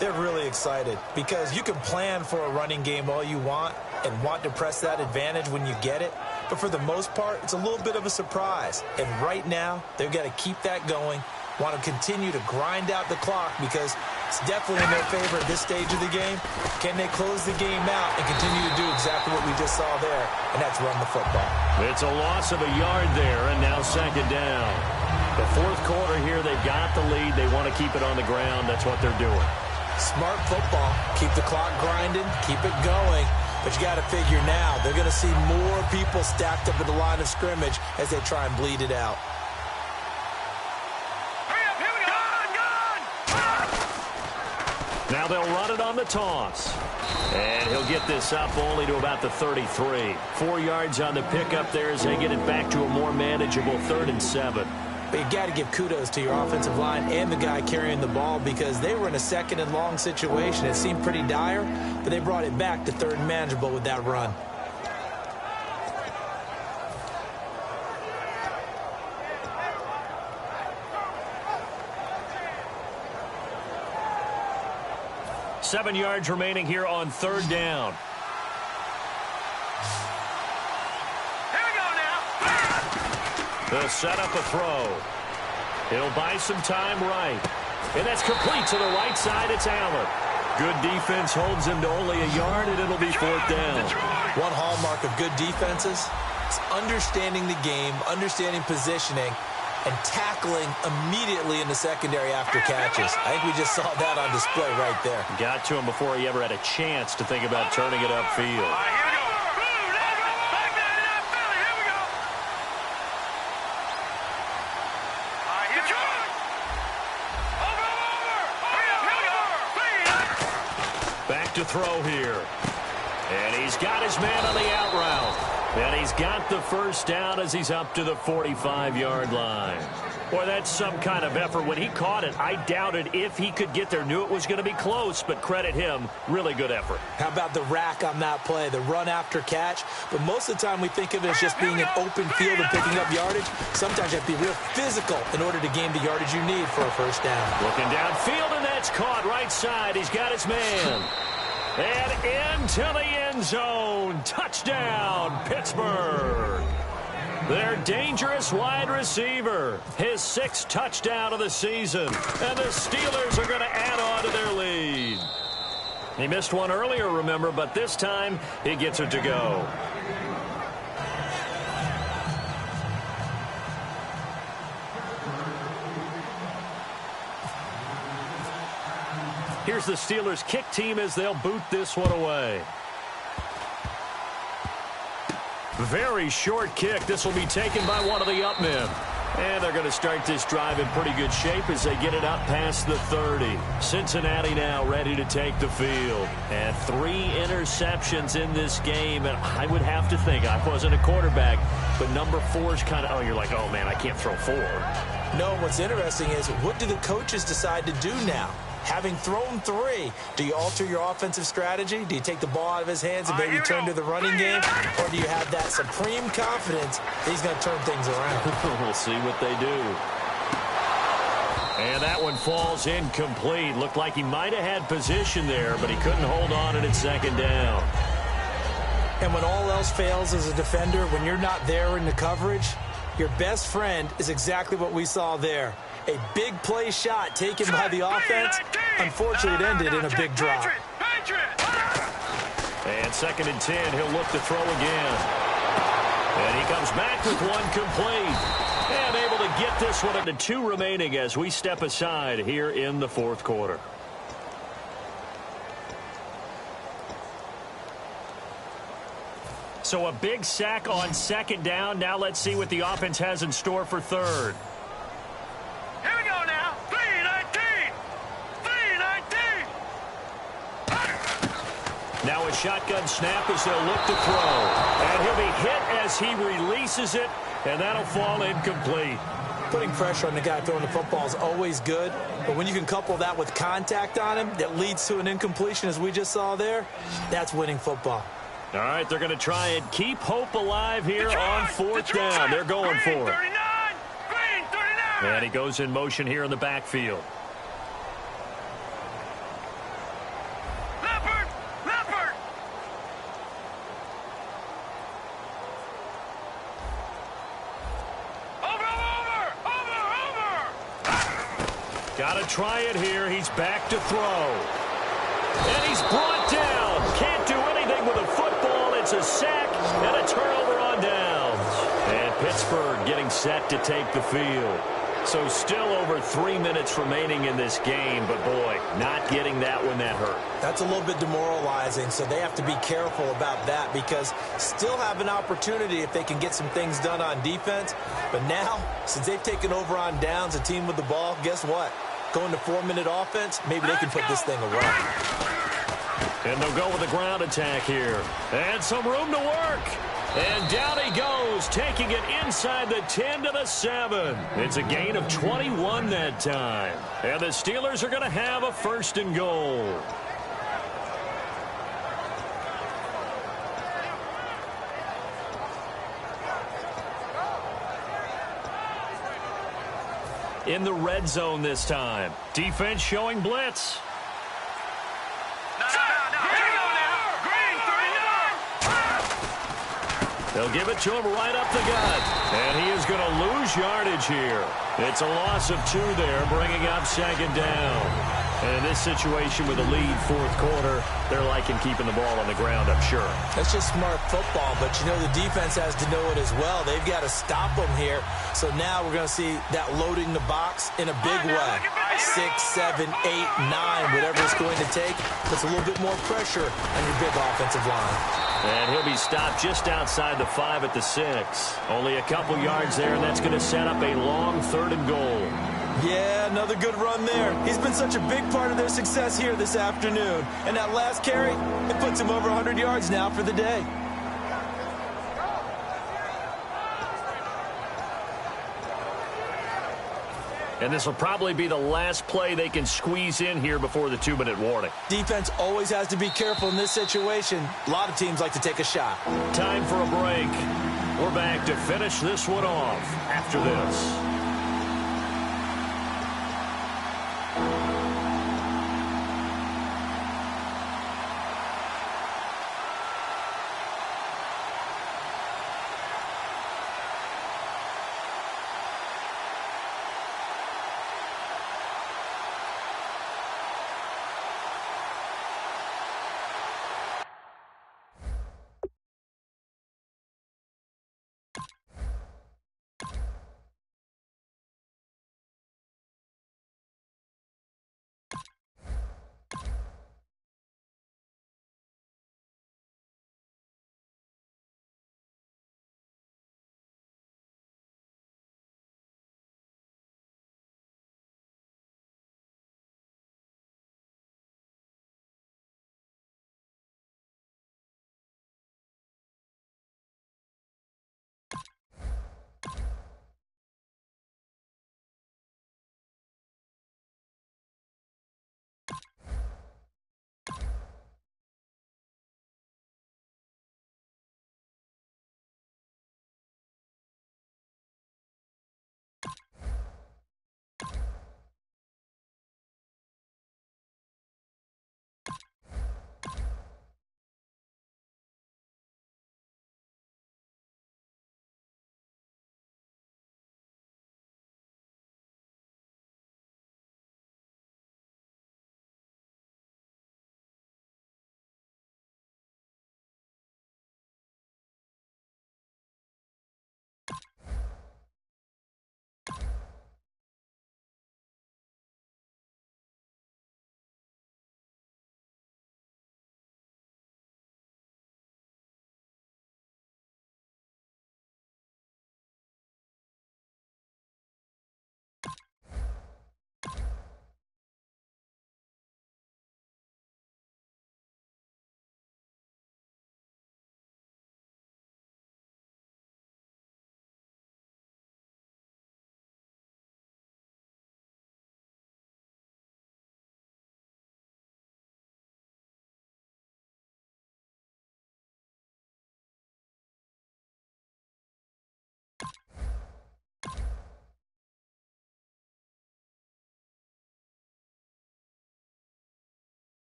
they're really excited because you can plan for a running game all you want and want to press that advantage when you get it. But for the most part, it's a little bit of a surprise. And right now, they've got to keep that going, want to continue to grind out the clock because it's definitely in their favor at this stage of the game. Can they close the game out and continue to do exactly what we just saw there, and that's run the football. It's a loss of a yard there, and now second down. The 4th quarter here, they've got the lead. They want to keep it on the ground. That's what they're doing. Smart football. Keep the clock grinding. Keep it going. But you got to figure now, they're going to see more people stacked up at the line of scrimmage as they try and bleed it out. Hurry up, here we go. Now they'll run it on the toss. And he'll get this up only to about the 33. 4 yards on the pickup there as they get it back to a more manageable 3rd and 7. But you got to give kudos to your offensive line and the guy carrying the ball because they were in a 2nd and long situation. It seemed pretty dire, but they brought it back to 3rd and manageable with that run. Seven yards remaining here on 3rd down. Here we go now. They'll set up a throw. He'll buy some time right. And that's complete to the right side. It's Allen. Good defense holds him to only a yard, and it'll be 4th down. One hallmark of good defenses is understanding the game, understanding positioning, and tackling immediately in the secondary after catches. I think we just saw that on display right there. Got to him before he ever had a chance to think about turning it upfield. All right, here we go. Back down in that Philly. Here we go. All right, here we go. Over. Here we go. Back to throw here. And he's got his man on the out route. And he's got the first down as he's up to the 45-yard line. Boy, that's some kind of effort. When he caught it, I doubted if he could get there. Knew it was going to be close, but credit him. Really good effort. How about the rack on that play, the run after catch? But most of the time we think of it as just being an open field and picking up yardage. Sometimes you have to be real physical in order to gain the yardage you need for a first down. Looking downfield, and that's caught right side. He's got his man. And into the end zone. Touchdown, Pittsburgh. Their dangerous wide receiver. His 6th touchdown of the season. And the Steelers are going to add on to their lead. He missed one earlier, remember, but this time he gets it to go. Here's the Steelers' kick team as they'll boot this one away. Very short kick. This will be taken by one of the up men. And they're going to start this drive in pretty good shape as they get it up past the 30. Cincinnati now ready to take the field. And 3 interceptions in this game. And I would have to think, I wasn't a quarterback, but number 4 is kind of, oh, you're like, oh, man, I can't throw 4. No, what's interesting is what do the coaches decide to do now? Having thrown 3, do you alter your offensive strategy? Do you take the ball out of his hands and maybe turn to the running game? Or do you have that supreme confidence that he's going to turn things around? We'll see what they do. And that one falls incomplete. Looked like he might have had position there, but he couldn't hold on at second down. And when all else fails as a defender, when you're not there in the coverage, your best friend is exactly what we saw there. A big play shot taken by the offense. Unfortunately, it ended in a big drop. And 2nd and 10, he'll look to throw again. And he comes back with one complete. And able to get this one into 2 remaining as we step aside here in the 4th quarter. So a big sack on 2nd down. Now let's see what the offense has in store for 3rd. Here we go now. 3-19. 3-19. Now a shotgun snap as they'll look to throw. And he'll be hit as he releases it. And that'll fall incomplete. Putting pressure on the guy throwing the football is always good. But when you can couple that with contact on him that leads to an incompletion as we just saw there, that's winning football. All right, they're going to try and keep hope alive here on 4th down. They're going for it. Green 39. And he goes in motion here in the backfield. Leopard. Over. Got to try it here. He's back to throw. And he's brought down. Can't do anything with a football. It's a sack and a turnover on downs. And Pittsburgh getting set to take the field. So still over 3 minutes remaining in this game. But, boy, not getting that one that hurt. That's a little bit demoralizing, so they have to be careful about that because still have an opportunity if they can get some things done on defense. But now, since they've taken over on downs, a team with the ball, guess what? Going to 4-minute offense, maybe they can put this thing away. And they'll go with a ground attack here. And some room to work. And down he goes, taking it inside the 10 to the 7. It's a gain of 21 that time. And the Steelers are going to have a 1st and goal. In the red zone this time. Defense showing blitz. They'll give it to him right up the gut. And he is going to lose yardage here. It's a loss of 2 there, bringing up 2nd down. And in this situation with a lead fourth quarter, they're liking keeping the ball on the ground, I'm sure. That's just smart football, but you know the defense has to know it as well. They've got to stop them here. So now we're going to see that loading the box in a big way. 6, 7, 8, 9, whatever it's going to take, puts a little bit more pressure on your big offensive line. And he'll be stopped just outside the 5 at the 6. Only a couple yards there, and that's going to set up a long 3rd and goal. Yeah, another good run there. He's been such a big part of their success here this afternoon. And that last carry, it puts him over 100 yards now for the day. And this will probably be the last play they can squeeze in here before the 2-minute warning. Defense always has to be careful in this situation. A lot of teams like to take a shot. Time for a break. We're back to finish this one off after this.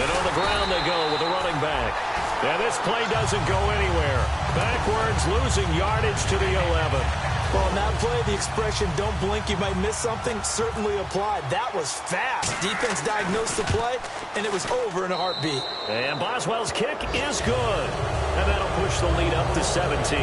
And on the ground they go with a running back. And this play doesn't go anywhere. Backwards, losing yardage to the 11. Well, in that play, the expression, don't blink, you might miss something, certainly applied. That was fast. Defense diagnosed the play, and it was over in a heartbeat. And Boswell's kick is good. And that'll push the lead up to 17.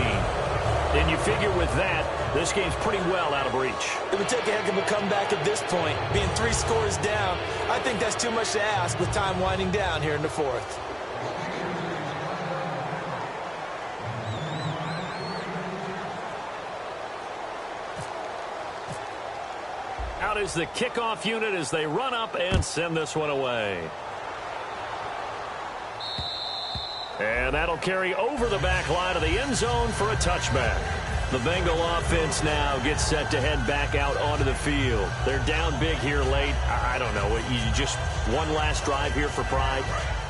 And you figure with that, this game's pretty well out of reach. It would take a heck of a comeback at this point. Being 3 scores down, I think that's too much to ask with time winding down here in the 4th. Out is the kickoff unit as they run up and send this one away. And that'll carry over the back line of the end zone for a touchback. The Bengal offense now gets set to head back out onto the field. They're down big here late. I don't know. You just one last drive here for pride?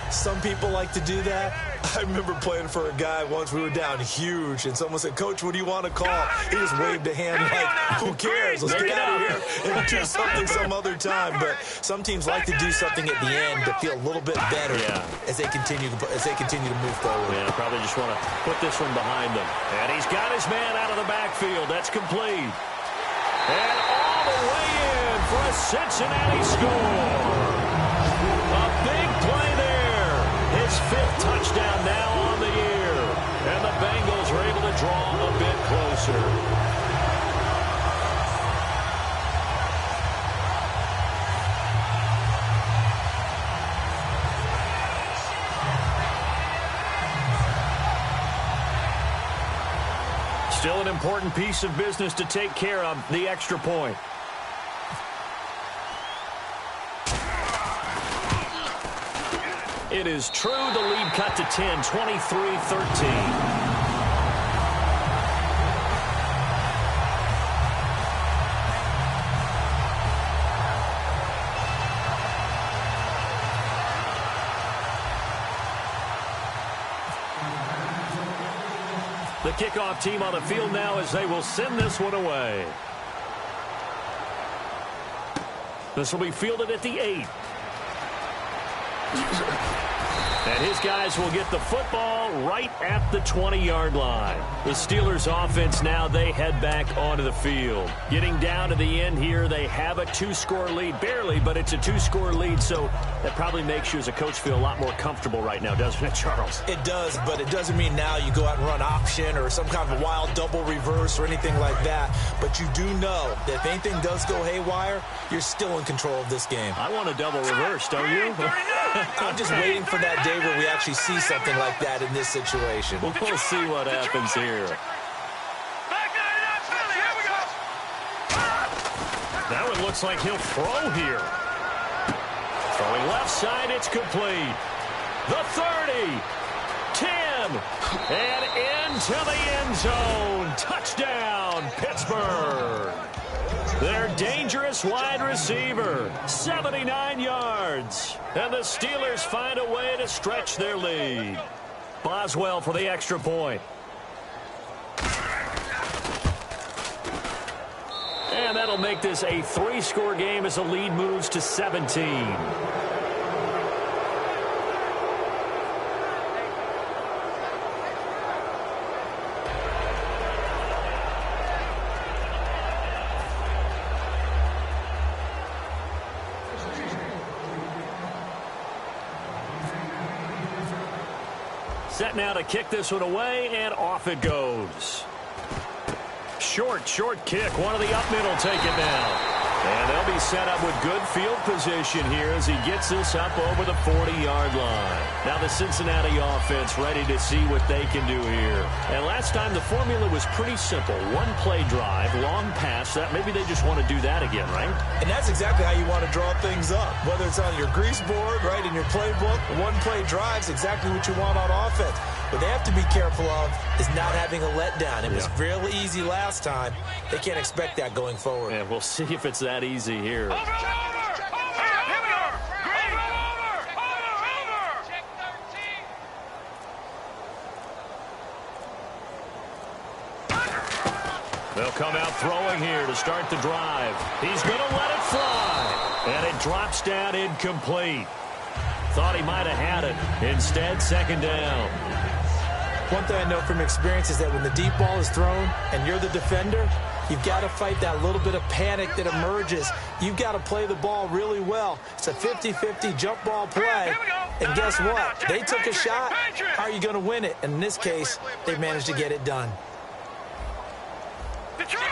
Some people like to do that. I remember playing for a guy once. We were down huge, and someone said, "Coach, what do you want to call?" He just waved a hand like, "Who cares? Let's get out of here and do something some other time." But some teams like to do something at the end to feel a little bit better as they continue to move forward. Yeah, probably just want to put this one behind them. And he's got his man out of the backfield. That's complete. And all the way in for a Cincinnati score. A big play there. His 5th touchdown now on the year. And the Bengals are able to draw a bit closer. Still an important piece of business to take care of, the extra point. It is true. The lead cut to 10, 23-13. The kickoff team on the field now as they will send this one away. This will be fielded at the 8. And his guys will get the football right at the 20-yard line. The Steelers offense now, they head back onto the field. Getting down to the end here, they have a 2-score lead. Barely, but it's a 2-score lead, so that probably makes you as a coach feel a lot more comfortable right now, doesn't it, Charles? It does, but it doesn't mean now you go out and run option or some kind of a wild double reverse or anything like that. But you do know that if anything does go haywire, you're still in control of this game. I want a double reverse, don't you? I'm just waiting for that day where we actually see something like that in this situation. We'll see what happens here. That one looks like he'll throw here. Throwing left side, it's complete. The 30, 10, and into the end zone. Touchdown, Pittsburgh. Their dangerous wide receiver, 79 yards. And the Steelers find a way to stretch their lead. Boswell for the extra point. And that'll make this a 3-score game as the lead moves to 17. Set now to kick this one away, and off it goes. Short kick. One of the up middle take it now. And they'll be set up with good field position here as he gets this up over the 40-yard line. Now the Cincinnati offense ready to see what they can do here. And last time the formula was pretty simple. One-play drive, long pass. That maybe they just want to do that again, right? And that's exactly how you want to draw things up. Whether it's on your grease board, right, in your playbook, one-play drive's exactly what you want on offense. What they have to be careful of is not having a letdown. It was real easy last time. They can't expect that going forward. And we'll see if it's that easy here. They'll come out throwing here to start the drive. He's going to let it fly. And it drops down incomplete. Thought he might have had it. Instead, second down. One thing I know from experience is that when the deep ball is thrown and you're the defender, you've got to fight that little bit of panic that emerges. You've got to play the ball really well. It's a 50-50 jump ball play. And guess what? They took a shot. How are you going to win it? And in this case, they managed to get it done. Detroit!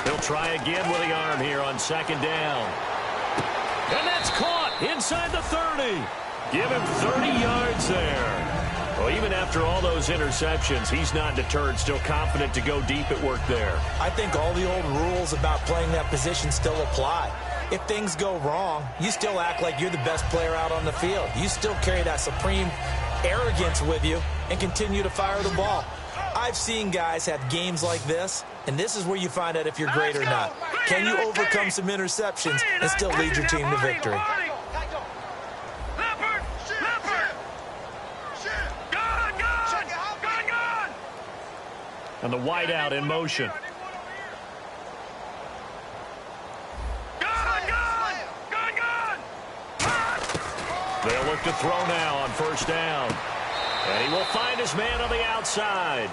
He'll try again with the arm here on second down. And that's caught inside the 30. Give him 30 yards there. Well, even after all those interceptions, he's not deterred, still confident to go deep at work there. I think all the old rules about playing that position still apply. If things go wrong, you still act like you're the best player out on the field. You still carry that supreme arrogance with you, and continue to fire the ball. I've seen guys have games like this, and this is where you find out if you're great or not. Can you overcome some interceptions and still lead your team to victory? And the wideout in motion. They'll look to throw now on first down. And he will find his man on the outside.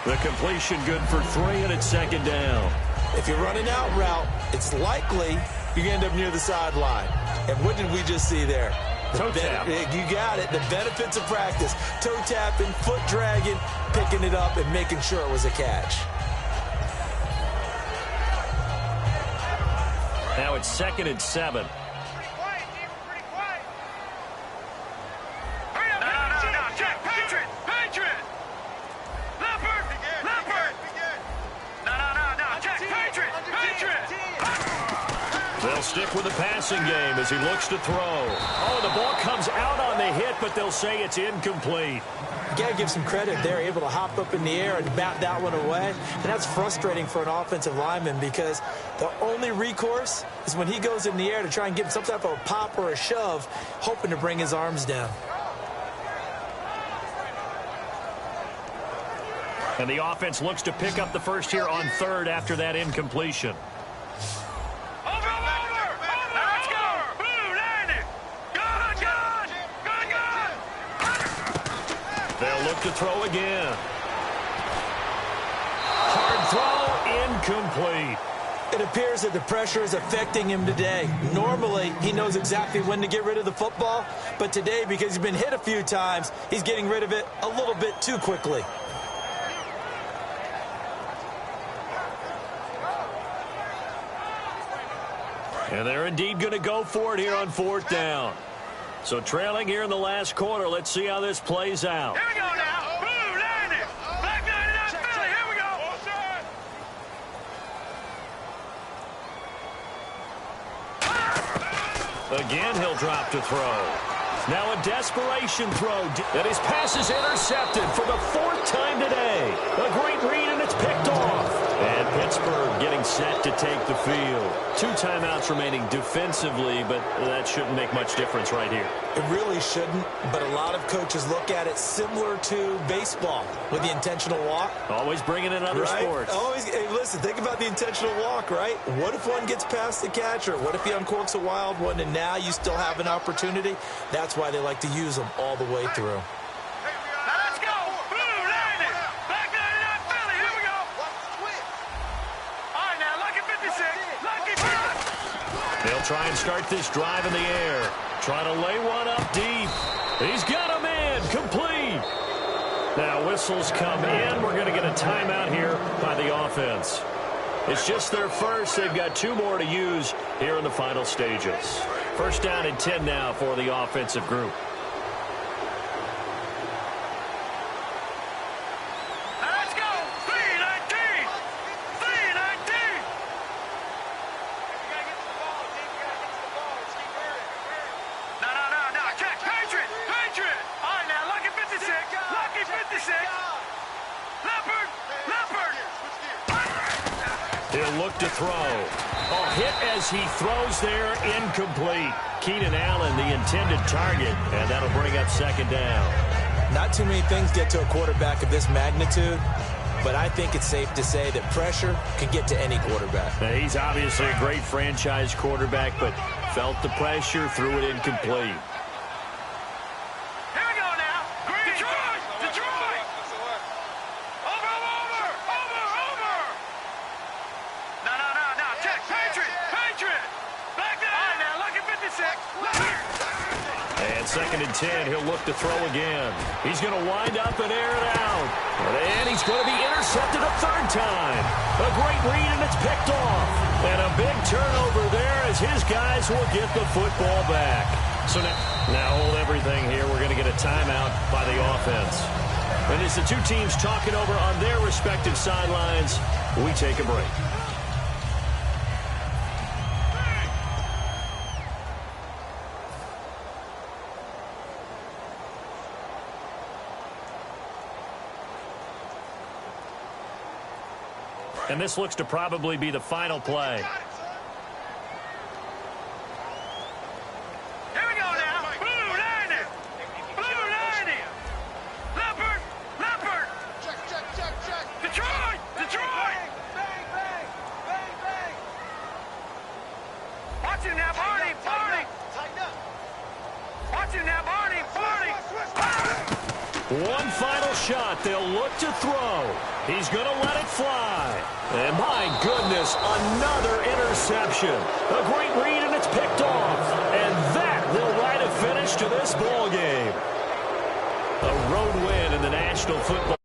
The completion good for 3, and it's second down. If you're running out route, it's likely you end up near the sideline. And what did we just see there? Toe tap. You got it. The benefits of practice. Toe tapping, foot dragging, picking it up, and making sure it was a catch. Now it's 2nd and 7. They'll stick with the passing game as he looks to throw. Oh, the ball comes out on the hit, but they'll say it's incomplete. You got to give some credit. They're able to hop up in the air and bat that one away. And that's frustrating for an offensive lineman because the only recourse is when he goes in the air to try and get some type of a pop or a shove, hoping to bring his arms down. And the offense looks to pick up the first here on 3rd after that incompletion. They'll look to throw again. Hard throw, incomplete. It appears that the pressure is affecting him today. Normally, he knows exactly when to get rid of the football, but today, because he's been hit a few times, he's getting rid of it a little bit too quickly. And they're indeed going to go for it here on 4th down. So trailing here in the last quarter, let's see how this plays out. Here we go now. Blue landing. Back 99 Philly. Here we go. Again, he'll drop to throw. Now a desperation throw. And his pass is intercepted for the 4th time today. A great read, and it's picked off. And Pittsburgh getting set to take the field. 2 timeouts remaining defensively, but that shouldn't make much difference right here. It really shouldn't, but a lot of coaches look at it similar to baseball with the intentional walk. Always bringing in other sports. Always. Hey, listen, think about the intentional walk, right? What if one gets past the catcher? What if he uncorks a wild one and now you still have an opportunity? That's why they like to use them all the way through. They'll try and start this drive in the air. Try to lay one up deep. He's got a man complete. Now whistles come in. We're going to get a timeout here by the offense. It's just their first. They've got 2 more to use here in the final stages. First down and 10 now for the offensive group. He'll look to throw. A hit as he throws there, incomplete. Keenan Allen, the intended target, and that'll bring up 2nd down. Not too many things get to a quarterback of this magnitude, but I think it's safe to say that pressure can get to any quarterback. Now, he's obviously a great franchise quarterback, but felt the pressure, threw it incomplete. And 2nd and 10, he'll look to throw again. He's going to wind up and air it out. And he's going to be intercepted a 3rd time. A great read, and it's picked off. And a big turnover there as his guys will get the football back. So now hold everything here. We're going to get a timeout by the offense. And as the 2 teams talking over on their respective sidelines, we take a break. And this looks to probably be the final play. Here we go now. Blue 90. Blue 90. Leopard. Leopard. Check. Detroit. Detroit. Bang, bang. Bang, bang. Watch him now, Barney. Barney. Tighten up. Watch him now, Barney. Barney. One final shot they'll look to throw. He's going to let it fly. And my goodness, another interception. A great read, and it's picked off. And that will write a finish to this ball game. A road win in the National Football